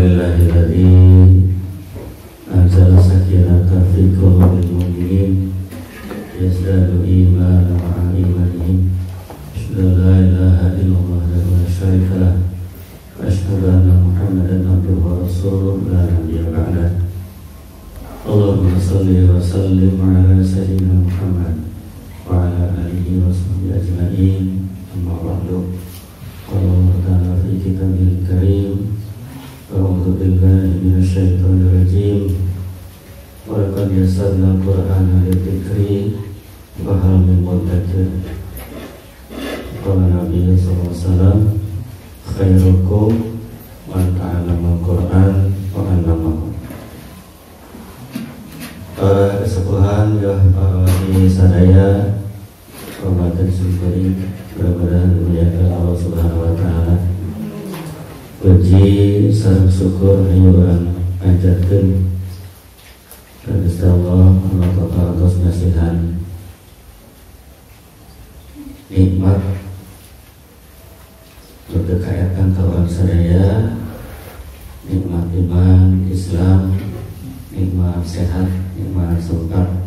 Alhamdulillahilladzi anzala sakinata fi qulubil mu'minin yazdadu imanan ma'a imanihim. Asyhadu an la ilaha illallah wa la syarika lah wa asyhadu anna Muhammadan abduhu wa rasuluhu la nabiyya ba'dah. Allahumma shalli wa sallim ala sayyidina Muhammad wa ala alihi wa sahbihi ajma'in. Amma ba'du. Qala Allah ta'ala fi kitabihil karim. A'udzu billahi minasyaitonir rajim. Wa laqad yassarna al-Qur'ana lidzikri fa hal min muddakir. Qala Nabi sallallahu alaihi wasallam, khairukum man ta'allama al-Qur'an wa 'allamahu. Para kesepuhan ya para wali sadaya, hormatan syukuri mudah-mudahan dimuliakan Allah Subhanahu wa taala. Puji sareng syukur hayuran panjatkeun ka Gusti Allah atas nasihan nikmat berkekayakan kawan sadaya, nikmat iman Islam, nikmat sehat, nikmat sempat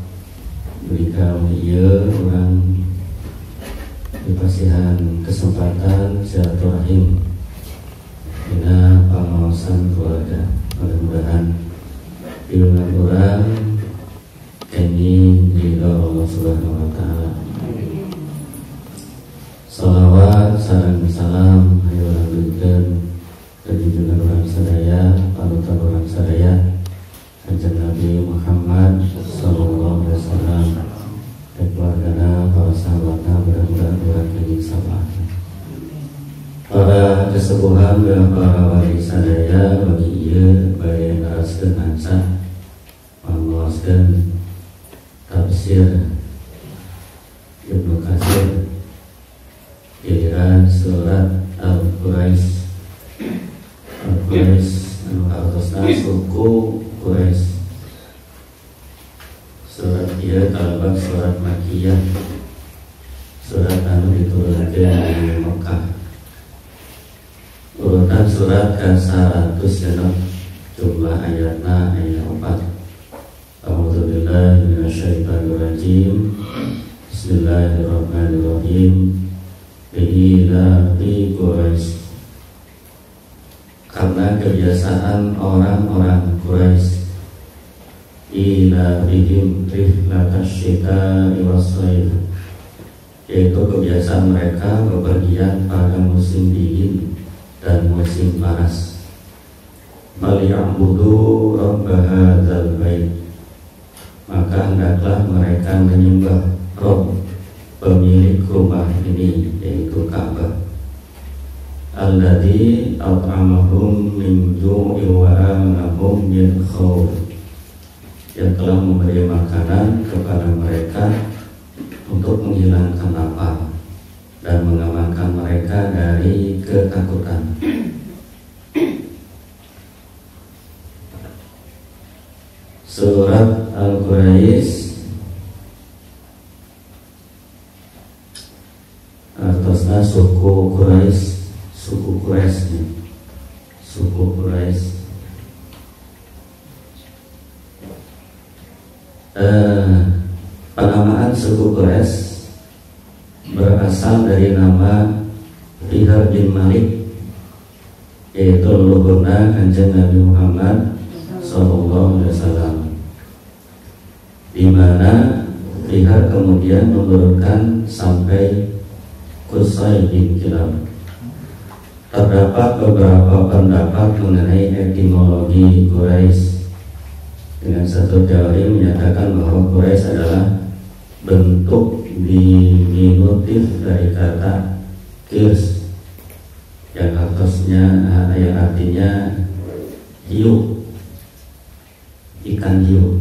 berikan ieu urang dipasihan kesempatan silaturahim dina pangaosan keluarga. Mudah-mudahan ilmu urang kenging ridho Allah Subhanahu wa taala. Salawat sareng salam hayuran beukeun ka junjungan urang sadaya, panutan urang sadaya Kanjeng Nabi Muhammad sallallahu alaihi wasallam dan keluargana, para sahabatna, mudah-mudahan urang kenging sabar. Para kesepuhan dan para wali sadaya bagi ieu bae naraskeun hansa pangaoskeun tafsir Ibnu Katsir giliran surat Al-Quraisy. Al-Quraisy anu artosna suku Quraisy. Surat ieu kalebet surat Makkiyah, surat anu diturunkeun di Mekah. Urutan surat ke-100 genep jumlah ayatna ayat 4. A'udzu billahi minasyaitonir rajim. Bismillahirrahmanirrahim. Ila fi Quraisy. Karena kebiasaan orang-orang Quraisy, ila bihim rihlatash syita'i was-shaif, yaitu kebiasaan mereka bepergian pada musim dingin dan musim panas. Falyabudu rabb hadzal bait, maka hendaklah mereka menyembah Rabb, pemilik rumah ini, yaitu Ka'bah. Alladzi at'amahum min ju'in wa amanahum min khauf, yang telah memberi makanan kepada mereka untuk menghilangkan lapar dan mengamankan mereka dari ketakutan. Surat Al-Quraisy artosna suku Quraisy, suku Quraisy, suku Quraisy. Penamaan suku Quraisy berasal dari nama Fihr bin Malik, yaitu leluhurna Kanjeng Nabi Muhammad sallallahu alaihi wasallam, di mana Fihr kemudian menurunkan sampai Qusay bin Kilab. Terdapat beberapa pendapat mengenai etimologi Quraisy. Dengan satu teori menyatakan bahwa Quraisy adalah bentuk diminutif dari kata kirs, yang artinya hiu, ikan hiu,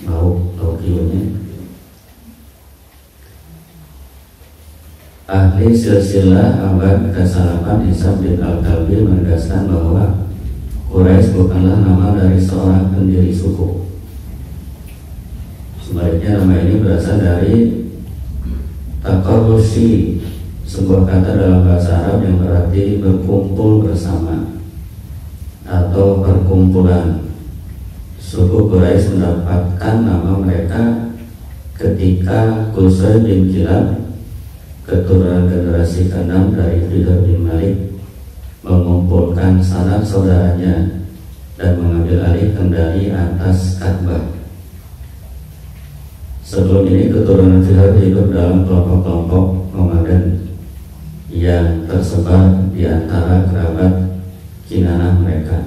lauk hiunya. Ahli silsilah abad ke-8 Hisab bin Al-Kalbi menegaskan bahwa Quraisy bukanlah nama dari seorang pendiri suku. Sebaliknya nama ini berasal dari taqarrusi sebuah kata dalam bahasa Arab yang berarti berkumpul bersama atau perkumpulan. Suku Quraisy mendapatkan nama mereka ketika Qusay bin Kilab, keturunan generasi ke-6 dari Fihr bin Malik, mengumpulkan sanak saudaranya dan mengambil alih kendali atas Ka'bah. Sebelum ini keturunan Fihr hidup dalam kelompok-kelompok nomaden yang tersebar di antara kerabat Kinanah mereka.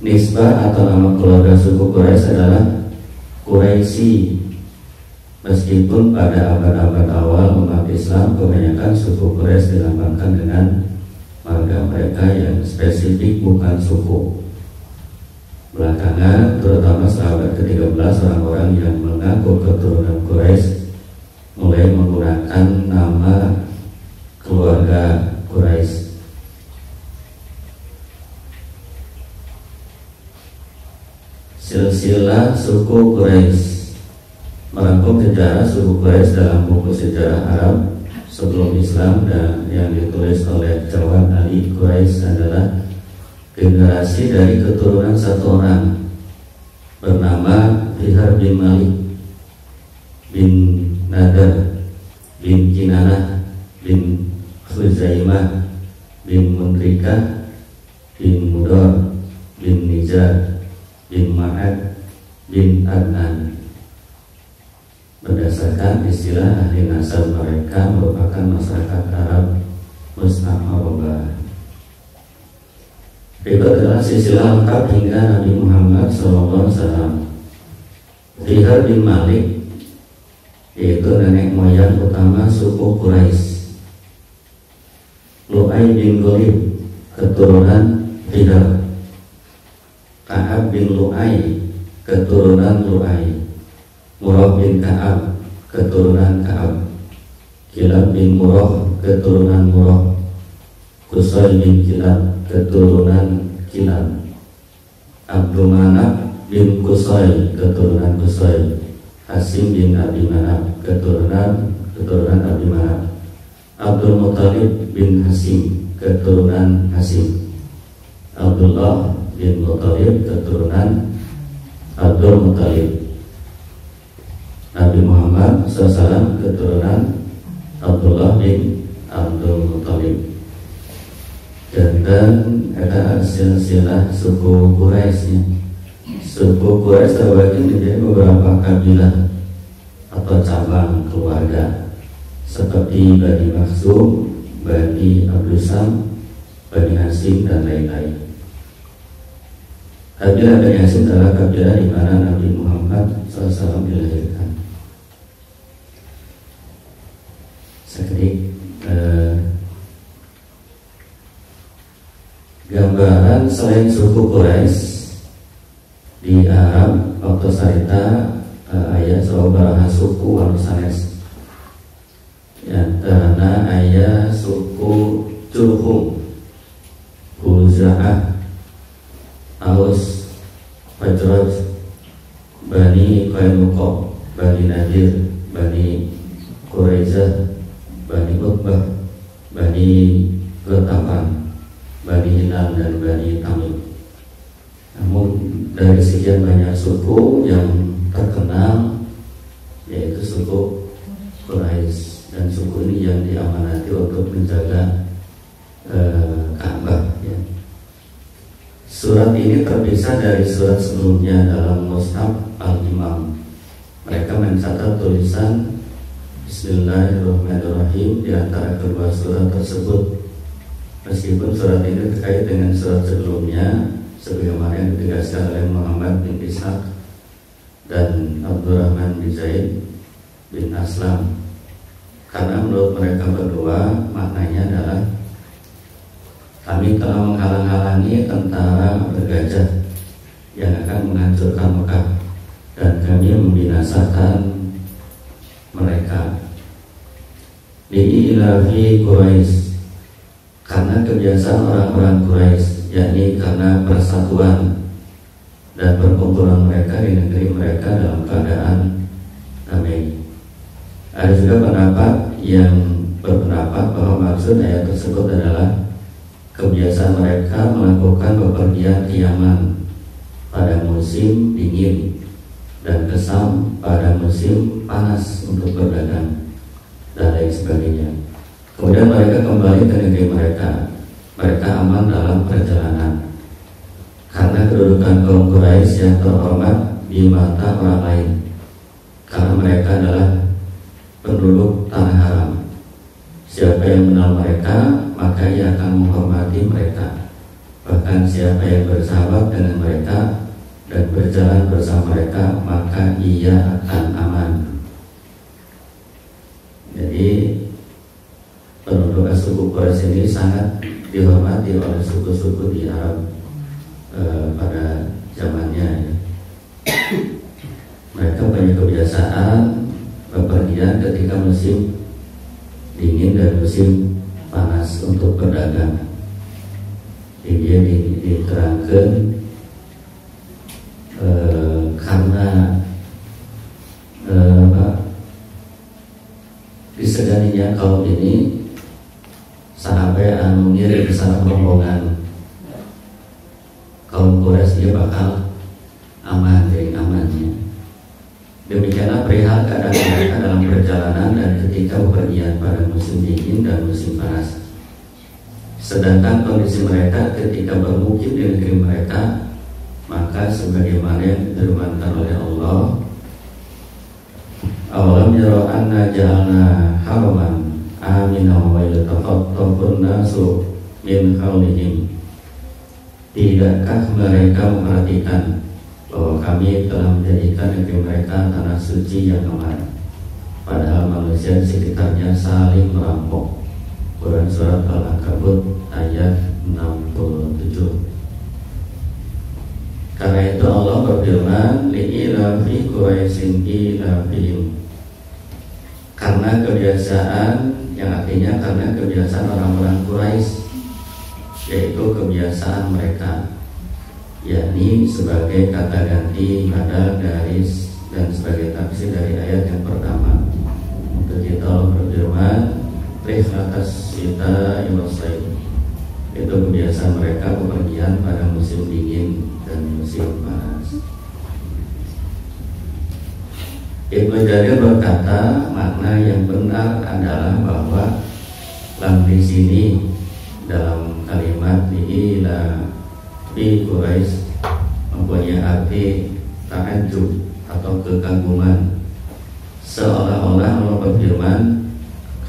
Nisbah atau nama keluarga suku Quraisy adalah Quraisy. Meskipun pada abad-abad awal umat Islam kebanyakan suku Quraisy dilambangkan dengan marga mereka yang spesifik bukan suku. Belakangan, terutama sahabat ke-13, orang-orang yang mengaku keturunan Quraisy mulai menggunakan nama keluarga Quraisy. Silsilah suku Quraisy merangkum sejarah suku Quraisy dalam buku sejarah Arab sebelum Islam dan yang ditulis oleh Jawad Ali. Quraisy adalah generasi dari keturunan satu orang bernama Fihr bin Malik bin Nadar bin Kinanah bin Khuzaimah bin Mudrikah bin Mudar bin Nijar bin Ma'ad bin Adnan. Berdasarkan istilah ahli nasab, mereka merupakan masyarakat Arab Musta'arabah. Berikut adalah silsilah lengkap hingga Nabi Muhammad SAW. Fihr bin Malik yaitu nenek moyang utama suku Quraisy. Lu'ay bin Ghalib keturunan Fihr. Ka'ab bin Lu'ay keturunan Lu'ay. Murrah bin Ka'ab keturunan Ka'ab. Kilab bin Murrah keturunan Murrah. Qusay bin Kilab keturunan Kilab. Abdul Manaf bin Qusay keturunan Qusay. Hasim bin Abi Manaf keturunan Abi Manaf. Abdul Muttalib bin Hasim keturunan Hasim. Abdullah bin Muttalib keturunan Abdul Muttalib. Nabi Muhammad SAW keturunan Abdullah bin Abdul Muttalib. Dan ada silsilah suku Quraisy. Suku Quraisy terbagi menjadi beberapa kabilah atau cabang keluarga seperti Bani Makhzum, Bani Abdusam, Bani Hasim dan lain-lain. Kabilah Bani Hasim adalah kabilah di mana Nabi Muhammad SAW dilahirkan. Sedikit gambaran selain suku Quraisy di Arab waktu sarita ayat saubaraha suku anu sanes. Ya, karena ayat suku Jurhum, Huza'ah, Aus, Fajraj, Bani Qainuqa, Bani Nadir, Bani Quraizah, Bani Utbah, Bani Ghatafan, Bani Hilal dan Bani Tamim. Namun dari sekian banyak suku yang terkenal yaitu suku Quraisy, dan suku ini yang diamanati untuk menjaga Ka'bah ya. Surat ini terpisah dari surat sebelumnya dalam Mushaf Al-Imam. Mereka mencatat tulisan Bismillahirrahmanirrahim di antara kedua surat tersebut. Meskipun surat ini terkait dengan surat sebelumnya, sebagaimana yang ditegaskan oleh Muhammad bin Ishaq dan Abdurrahman bin Zaid bin Aslam, karena menurut mereka berdua maknanya adalah kami telah menghalang-halangi tentara bergajah yang akan menghancurkan Mekah, dan kami membinasakan mereka. Li'ilafi Quraisy, karena kebiasaan orang-orang Quraisy, yakni karena persatuan dan perkumpulan mereka di negeri mereka dalam keadaan damai. Ada juga pendapat yang berpendapat bahwa maksud ayat tersebut adalah kebiasaan mereka melakukan bepergian ke Yaman pada musim dingin dan ke Syam pada musim panas untuk berdagang dan lain sebagainya. Kemudian mereka kembali ke negeri mereka. Mereka aman dalam perjalanan karena kedudukan kaum Quraisy yang terhormat di mata orang lain, karena mereka adalah penduduk tanah haram. Siapa yang mengenal mereka, maka ia akan menghormati mereka. Bahkan siapa yang bersahabat dengan mereka dan berjalan bersama mereka, maka ia akan aman. Jadi penduduk suku Quraisy ini sangat dihormati oleh suku-suku di Arab pada zamannya. Mereka punya kebiasaan bepergian ketika musim dingin dan musim panas untuk berdagang. Jadi dia diterangkan karena diseganinya kaum ini sampai anu ngirim kesana rombongan kaum Quraisy, dia bakal aman dari amannya. Demikianlah perihal keadaan mereka dalam perjalanan dan ketika bepergian pada musim dingin dan musim panas. Sedangkan kondisi mereka ketika bermukim di negeri mereka, maka sebagaimana yang difirmankan oleh Allah, awalam yara anna ja'alna haraman aminan wa yatakhаттafun nasu min hawlihim. Tidakkah mereka memperhatikan bahwa kami telah menjadikan negeri mereka tanah suci yang aman, padahal manusia di sekitarnya saling merampok. Quran Surat Al-Ankabut ayat 67. Karena itu Allah berfirman, li'ilafi Quraisyin ilafihim, karena kebiasaan, yang artinya karena kebiasaan orang-orang Quraisy, yaitu kebiasaan mereka, yakni sebagai kata ganti badal dari dan sebagai tafsir dari ayat yang pertama. Untuk kita Allah berfirman, atas kita ilasai, itu kebiasaan mereka bepergian pada musim dingin dan musim panas. Ibnu Jarir berkata, makna yang benar adalah bahwa di sini dalam kalimat ila di Quraisy mempunyai arti ta'ajjub atau kekaguman, seolah-olah Allah berfirman,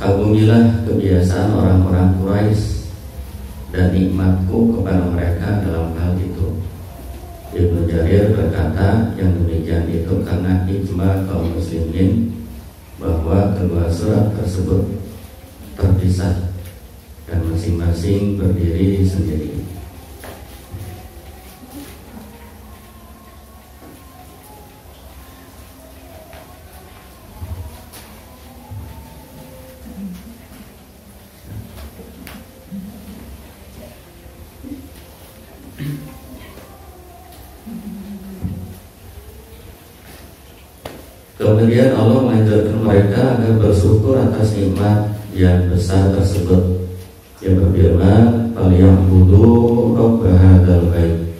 kagumilah kebiasaan orang-orang Quraisy dan nikmatku kepada mereka dalam hal itu. Ibnu Jarir berkata yang demikian itu karena ijma kaum muslimin bahwa kedua surat tersebut terpisah dan masing-masing berdiri sendiri. Kemudian Allah mengajarkan mereka agar bersyukur atas nikmat yang besar tersebut. Yang berfirman, "Falyabudu rabb hadzal bait."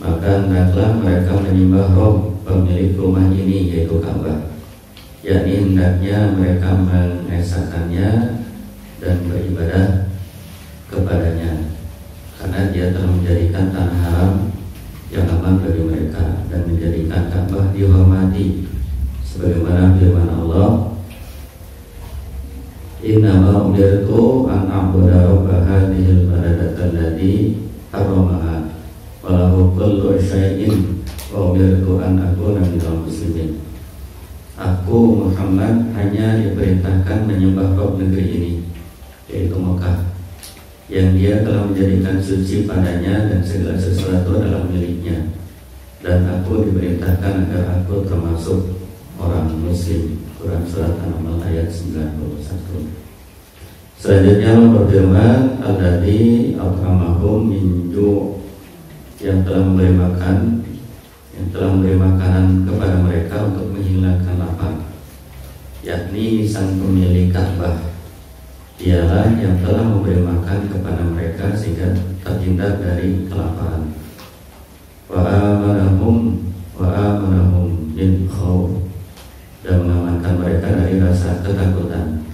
Maka hendaklah mereka menyembah Rabb pemilik rumah ini, yaitu Ka'bah. Yakni hendaknya mereka mengesahkannya dan beribadah kepadanya, karena dia telah menjadikan tanah haram yang aman bagi mereka dan menjadikan Ka'bah dihormati. Sebagaimana firman Allah, innama umirtu an a'budu rabba hadhil baladati allati harramaha wa lahu kullu syai'in wa umirtu an akuna minal muslimin. Aku Muhammad hanya diperintahkan menyembah Rabb negeri ini, yaitu Mekah, yang dia telah menjadikan suci padanya dan segala sesuatu adalah miliknya. Dan aku diperintahkan agar aku termasuk orang muslim. Quran Surat An-Naml ayat 91. Selanjutnya Allah berfirman, alladzi at'amahum min ju', yang telah memberi makan, yang telah memberi makanan kepada mereka untuk menghilangkan lapar. yakni sang pemilik Ka'bah. Dialah yang telah memberi makan kepada mereka sehingga terhindar dari kelaparan. Wa amanahum min khawf, dan mengamankan mereka dari rasa ketakutan,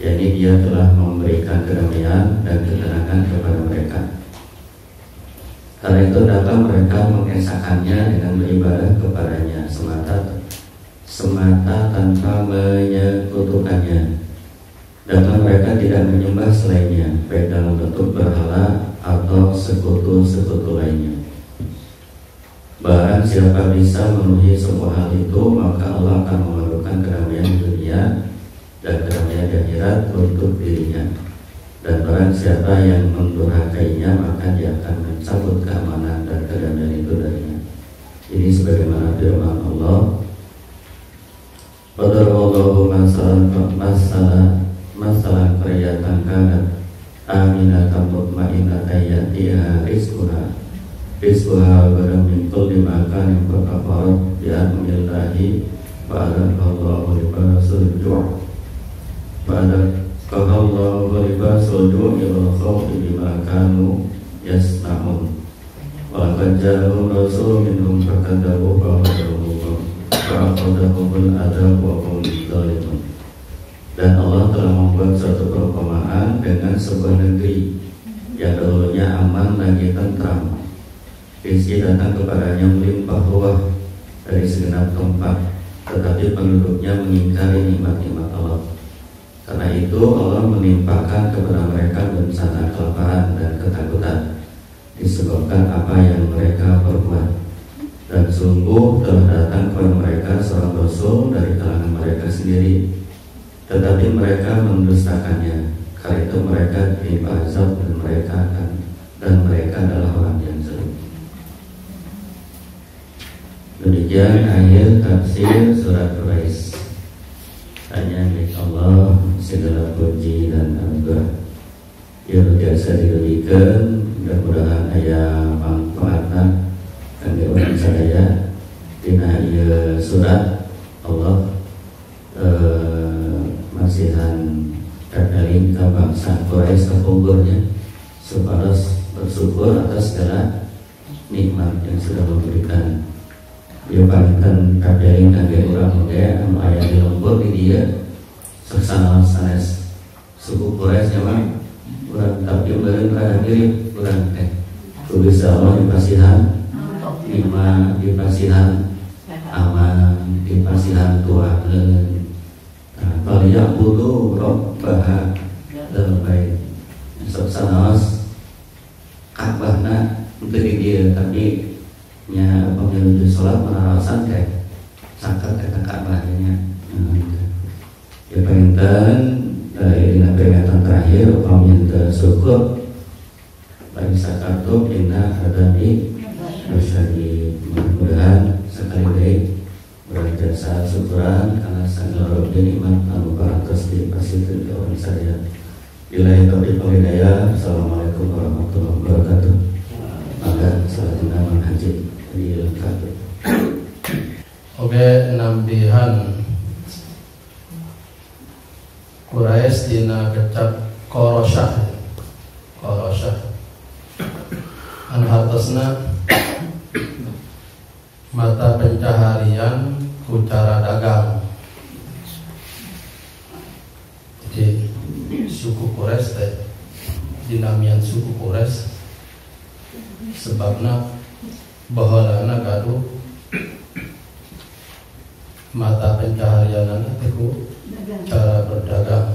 yakni dia telah memberikan kedamaian dan ketenangan kepada mereka. Karena itu datang mereka mengesahkannya dengan beribadah kepadanya semata tanpa menyekutukannya. Datang mereka tidak menyembah selainnya, baik dalam bentuk berhala atau sekutu-sekutu lainnya. Barang siapa bisa memenuhi semua hal itu, maka Allah akan memerlukan kedamaian di dunia dan kedamaian di akhirat untuk dirinya. Dan barang siapa yang mendurhakainya, maka dia akan mencabut keamanan dan kedamaian itu darinya. Ini sebagaimana firman Allah, Qadarallahu masalah qaryatan kanat aminatan mutmainnatan ya'tiha rizquha wa min kulli makanin fa kafarat bi an'amillahi fa adaqallahu libasul ju' ila khawfi bima kanu yasna'un wa laqad ja'ahum rasulun minhum fakadzabu fa'akhadhahumul adab wa hum zalimun. Dan Allah telah membuat suatu perumpamaan dengan sebuah negeri yang dahulunya aman lagi tentram. Rizki datang kepadanya melimpah ruah dari segenap tempat, tetapi penduduknya mengingkari nikmat-nikmat Allah. Karena itu Allah menimpakan kepada mereka bencana kelaparan dan ketakutan disebabkan apa yang mereka perbuat. Dan sungguh telah datang kepada mereka seorang rasul dari kalangan mereka sendiri, tetapi mereka mendustakannya. Karena itu mereka ditimpa azab dan mereka adalah orang yang zalim. Demikian akhir tafsir surat Quraisy. Hanya milik Allah segala puji dan anugerah yang biasa diberikan. Mudah-mudahan aya manfaatna kangge urang sadaya dina ieu surat Allah masihan eling ka bangsa Quraisy kepunggurnya supaya bersyukur atas segala nikmat yang sudah memberikan. Dia palinten kabeling kangge urang oge anu aya di lembur di dieu saksana sanes suku Quraisy mah urang tapi beureun kada mirip urang teh. Tulis Allah di pasihan lima di pasihan aman di pasihan tuakeun. Kalian butuh robbah dalam baik sanaos Ka'bahna untuk di dia, tapi nya pemilu sholat menarasan kayak sakat kata Ka'bahnya. Ya penginten dari peringatan terakhir meminta syukur bagi sakartu inna adami masyadi. Mudah-mudahan sekali lagi berjasa syukuran karena segala nikmat anu parantos dipasikeun ka urang sadaya. Billahi taufiq wal hidayah. Assalamualaikum warahmatullahi wabarakatuh. Maka salatna manhaj dilengkap. Oke, nambihan Quraisy dina kecap Qorosyah. An hartosna mata pencaharian ku cara dagang. Jadi suku Quraisy teh dinamian suku Quraisy sebabna baheulana gaduh mata pencaharianana teh ku cara berdagang.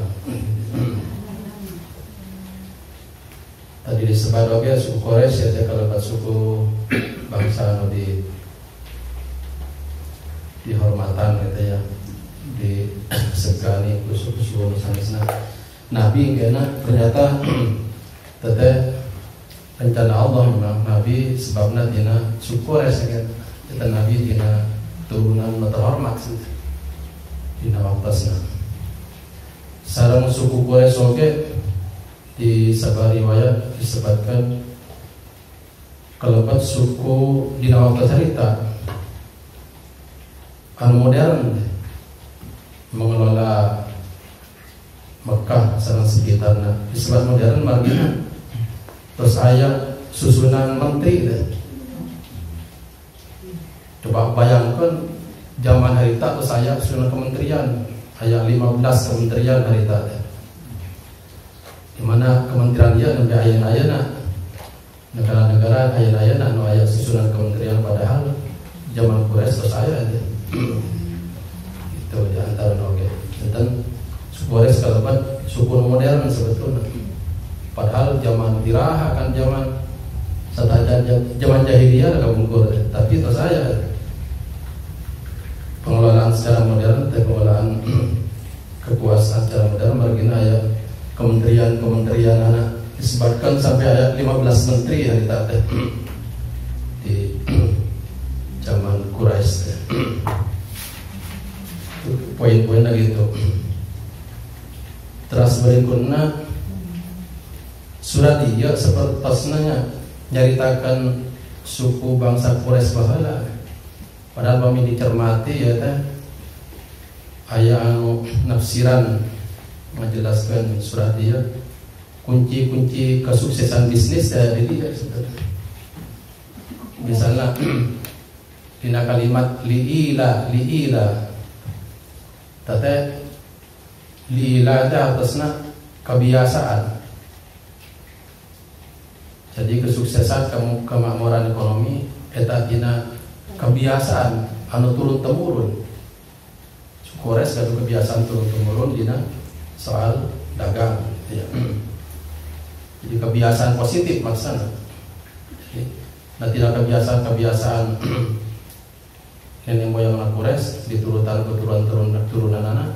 Tadi disebut oke suku Quraisy ya kalebat suku bangsa anu dihormatan gitu ya, disegani suku-suku sanesna. Nabi kena ternyata teteh rencana Allah memang Nabi sebabna dina suku Quraisy kan kita Nabi dina turunan terhormat dina waktosna. Sareng suku Quraisy oge di sabar riwayat disebutkan kalebat suku dina waktu cerita anu modern mengelola Mekah sareng sekitarna disebut modern margina. Terus aya susunan menteri deh. Coba bayangkan zaman harita terus aya susunan kementerian, aya 15 kementerian harita deh. Dimana kementerian dia sampai ayeuna-ayeuna negara-negara ayeuna-ayeuna nu aya susunan kementerian, padahal zaman Quraisy terus aya deh. Itu di antara oge. Dan Quraisy kalebat suku modern sebetulnya. Padahal zaman Tiraha kan zaman jahiliyah kabungkur, tapi terus aya pengelolaan secara modern, pengelolaan kekuasaan secara modern margina aya kementerian anak disebutkan sampai ada 15 menteri yang ditata di zaman Quraisy. Poin-poinnya gitu. Terus berikutnya surat dia seperti tasnanya nyaritakan suku bangsa Quraisy baheula. Padahal kami dicermati ya teh aya anu nafsiran menjelaskan surat dia kunci-kunci kesuksesan bisnis dari dia sebenarnya. Misalnya dina kalimat liila tete liila teh atasna kebiasaan. Jadi kesuksesan kemakmuran ekonomi eta dina kebiasaan anu turun temurun. Quraisy ada kebiasaan turun temurun dina soal dagang ya. Jadi kebiasaan positif maksudnya. Nah tidak kebiasaan nenek moyang Quraisy diturutan keturunan anak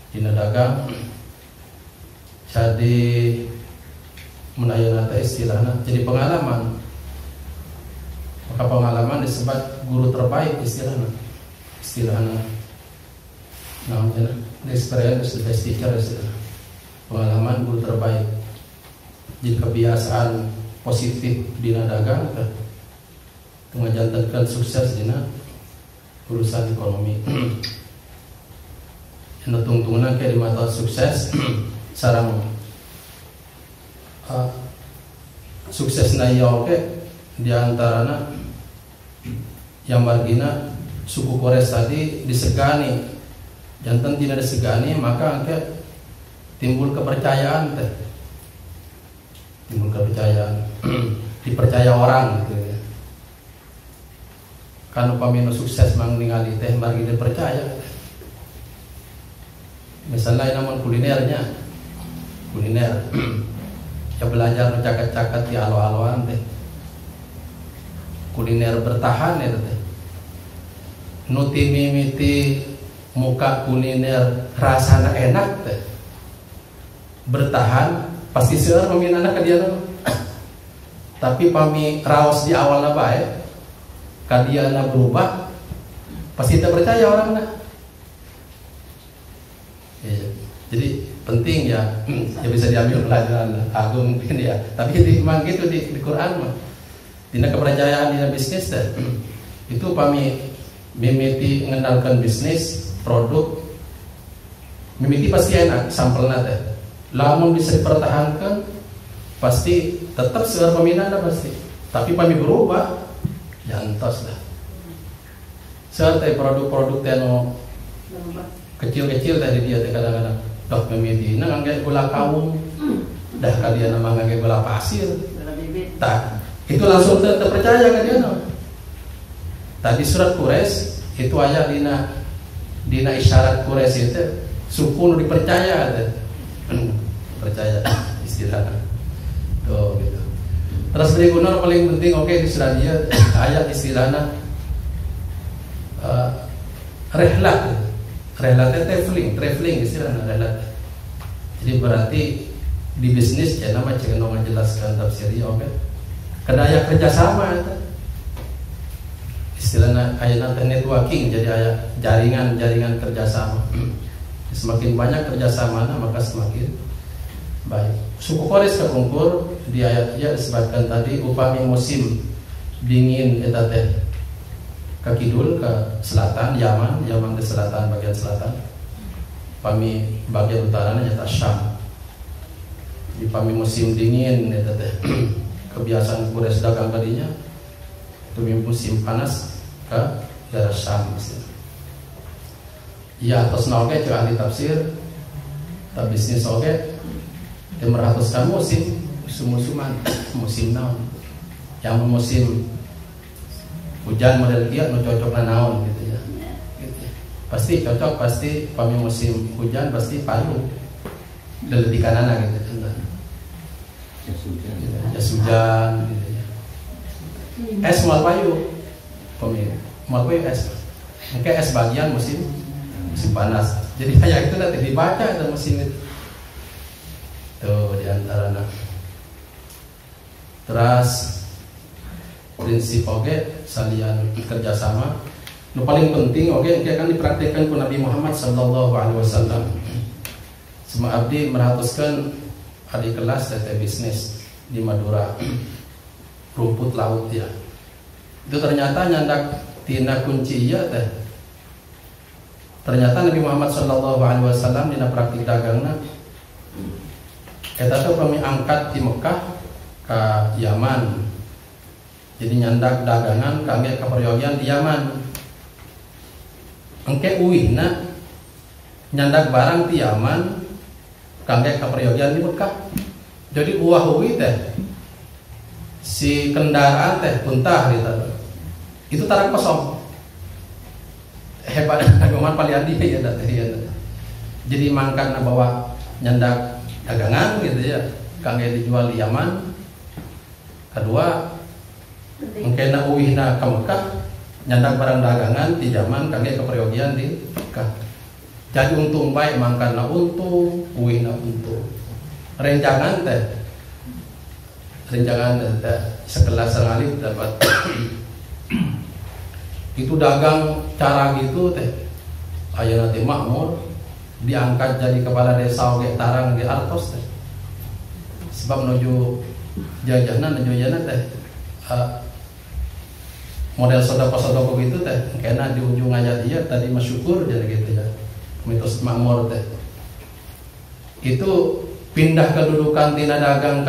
dina dagang. Jadi menayana istilahnya jadi pengalaman. Maka pengalaman disebut guru terbaik istilahnya. Namanya experience the best teacher istilah. Pengalaman guru terbaik. Jadi kebiasaan positif dina dagang mengajarkan sukses dina urusan ekonomi. Yang tungtungan kayak di mata sukses sarang sukses na iya oke diantaranya yang margina suku Quraisy tadi disegani, jantan tidak disegani maka angke timbul kepercayaan teh, timbul kepercayaan dipercaya orang gitu ya. Kan upamina sukses mangningali teh margina percaya. Misalnya namun kuliner ya belajar mencakat-cakat di alo-aloan teh. Kuliner bertahan ya teh. Nuti mimiti muka kuliner rasana enak teh. Bertahan pasti seueur meminana ka dieu. Tapi pami raos di awalna bae ka diana berubah pasti teu percaya orangna. Ya, jadi penting ya bisa diambil pelajaran agung mungkin ya. Tapi memang gitu di Quran mah. Dina kepercayaan dina bisnis teh. Itu pami mimiti mengenalkan bisnis, produk. Mimiti pasti enak sampelna teh. Lamun bisa dipertahankan pasti tetap seueur peminana pasti. Tapi pami berubah jantos dah. Seueur teh produk-produk teh anu kecil-kecil tadi dia teh kadang-kadang dok memedina ngangge gula kawung dah kalian nama ngangge gula pasir tak itu langsung terpercaya kan dia no. Tadi surat Quraisy itu aya dina isyarat Quraisy itu suku nu dipercaya teh percaya istilahnya tuh gitu. Terus berikutnya paling penting oke di surat dia ayat istilahnya rehlah traveling istilahnya rehlat. Jadi berarti di bisnis ya nama jangan menjelaskan tafsirnya oke. Karena aya kerjasama itu. Istilahnya aya networking jadi aya jaringan kerjasama. Semakin banyak kerjasama maka semakin baik. Suku Quraisy kepungkur di ayatnya disebutkan tadi upami musim dingin eta teh ke kidul ke selatan Yaman ke selatan bagian selatan pami bagian utaranya nyata Syam. Di pami musim dingin ya teh. Kebiasaan Quraisy dagang tadinya itu musim panas ke daerah Syam. Ya atas oge cek ahli tafsir tak bisnis oge dia meratuskan musim-musiman musim naon yang musim hujan model dia nu cocok naon gitu ya. Pasti cocok, pasti pami musim hujan pasti payu leleti kanana gitu kan. Jas hujan gitu ya. Es mal payu. Pami mal payu es. Mungkin es bagian musim panas. Jadi kayak itu nanti dibaca ada musim itu. Tuh diantara terus prinsip oge salian kerjasama. Nu paling penting oge akan dipraktikkan ku Nabi Muhammad sallallahu alaihi wasallam. Semua abdi meratuskan adik kelas teteh bisnis di Madura rumput laut ya. Itu ternyata nyandak tina kunci ya teh. Ternyata Nabi Muhammad sallallahu alaihi wasallam dina praktik dagangna eta teh kami angkat di Mekah ke Yaman. Jadi nyandak dagangan kangge kaperyogian di Yaman. Engke uihna nyandak barang di Yaman kangge kaperyogian di Mekah. Jadi uah uih teh si kendaraan teh puntah gitu. Itu tarang kosong. Hebat agama palian dia ya teh. Jadi mangkana bawa nyandak dagangan gitu ya. Kangge dijual di Yaman. Kedua engkena uihna ka Mekah nyandak barang dagangan di Yaman kangge kaperyogian di Mekah. Jadi untung baik mangkana untung, uihna untung. Rencangan teh sekelas sengalip dapat itu dagang cara gitu teh aya nanti makmur diangkat jadi kepala desa oge tarang di artos teh sebab menuju jajahna teh model sodako gitu teh kena di ujung aja dia tadi masyukur jadi gitu ya mitos makmur teh itu pindah kedudukan tina dagang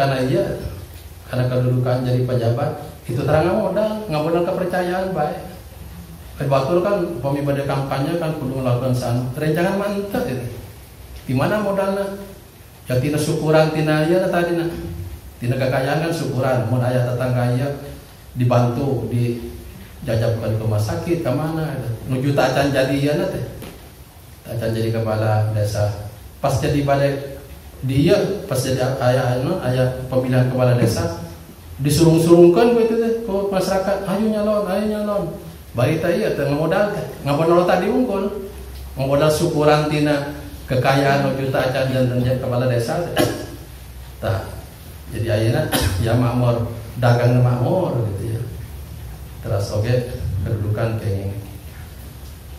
karena kedudukan jadi pejabat itu terang modal kepercayaan baik. Batur kan pemimpin kampanye kan kudu melakukan rencangan mantap itu. Di mana modalnya? Ya tina syukuran tina ya tadi tina kekayaan kan syukuran. Mun aya tetangga ya dibantu di jajak ke rumah sakit ke mana nuju tak acan jadi ya teh. Tak acan jadi kepala desa. Pas jadi balik dia pas jadi aya pemilihan kepala desa disurung-surungkan begitu teh ke masyarakat ayo nyalon. Barita iya teh ngamodal tadi unggul ngamodal syukuran tina kekayaan juta acan dan kepala desa tah jadi ayeuna ya makmur dagang makmur gitu ya terus oge kedudukan kayak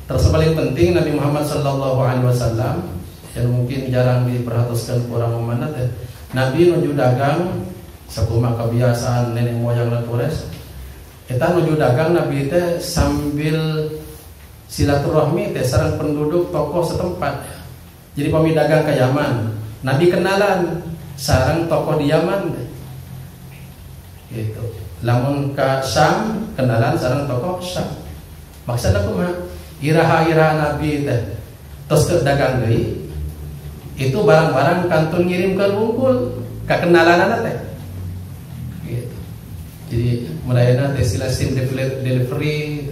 terus paling penting Nabi Muhammad sallallahu alaihi wasallam yang mungkin jarang diperhatikan orang mana teh Nabi nuju dagang sakumaha kebiasaan nenek moyang Quraisy kita nuju dagang Nabi teh sambil silaturahmi teh sareng penduduk tokoh setempat. Jadi pami dagang ke Yaman, Nabi kenalan sareng tokoh di Yaman teh. Gitu. Lamun ke Syam kenalan sareng tokoh Syam. Maksudna kumaha? Iraha-iraha Nabi teh tos ke dagang deui. Itu barang-barang kantun ngirimkeun wungkul ka kenalanana teh. Gitu. Jadi melayana istilah SIM delivery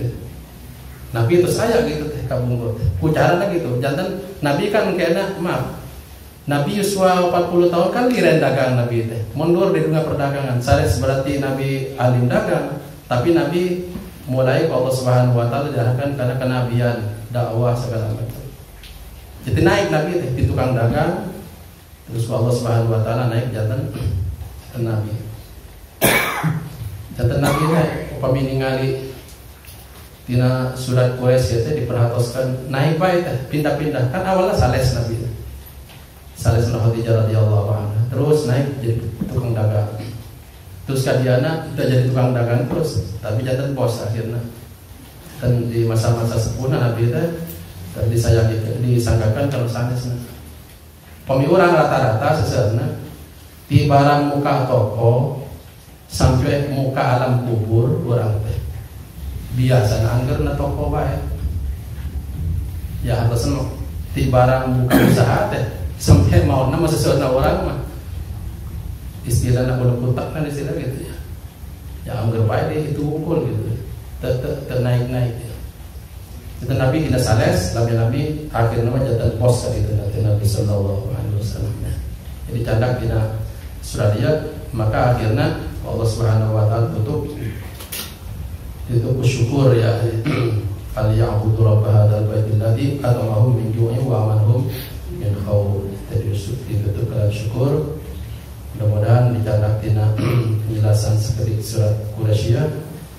Nabi terus aya gitu teh kabungkul ku carana gitu jantan Nabi kan kena maaf Nabi Yuswa 40 tahun kan liren dagang Nabi teh mundur di dunia perdagangan sanes berarti Nabi alim dagang tapi Nabi mulai Allah Subhanahu wa taala diarahkan karena kenabian dakwah segala macam jadi naik Nabi teh di tukang dagang terus Allah Subhanahu wa taala naik jantan ke Nabi Jantan Nabi upami ningali tina surat Quraisy teh diperhatoskan naik bae teh pindah-pindah kan awalnya sales Nabi. Sales Khadijah radhiyallahu anha. Terus naik jadi tukang dagang. Terus kadiana kita jadi tukang dagang terus tapi jantan bos akhirnya. Dan di masa-masa sepuh Nabi teh Tadi saya disangkakan kalau sanes pemi orang rata-rata seserna di barang muka toko sampai muka alam kubur orang teh biasa angger na toko bae ya harus di barang muka usaha teh sampai mau nama sesuatu orang mah istilahnya boleh kutak kan istilah gitu ya ya angger bae deh itu unggul gitu ternaik-naik ya. Itu Nabi kita sales, Nabi akhirnya jatuh bos gitu nanti Nabi Sallallahu Alaihi Wasallam. Jadi candak kita sudah lihat, maka akhirnya Allah Subhanahu Wa Taala tutup itu bersyukur ya. Falyabudu rabb hadzal baitil ladzi at'amahum min ju'in wa amanahum min khawf. Jadi ditutup dengan syukur. Mudah-mudahan dicandak tina penjelasan seperti surat Quraisy.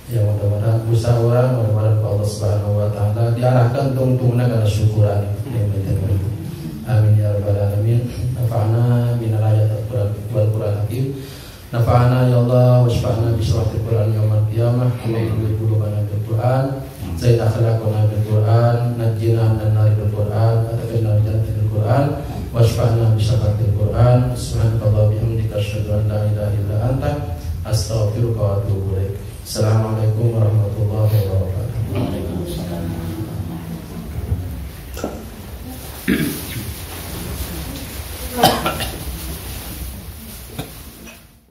Ya mudah-mudahan usaha orang, mudah-mudahan Allah Subhanahu Wa Taala diarahkan tungtungna kana syukuran. Amin ya rabbal alamin. Nafa'ana min ayat al-Qur'an wal Qur'an hakim. Nafa'ana ya Allah wa syafa'na bi syaratil Qur'an yaumil qiyamah. Allahumma qulubana bil Qur'an, zaid akhlaqana bil Qur'an, najjina minan nar bil Qur'an, adkhilna jannata bil Qur'an, wa syafa'na bi syaratil Qur'an. Subhanallahi bihamdika asyhadu an la ilaha illa anta astaghfiruka wa atubu ilaik. Assalamualaikum warahmatullahi wabarakatuh.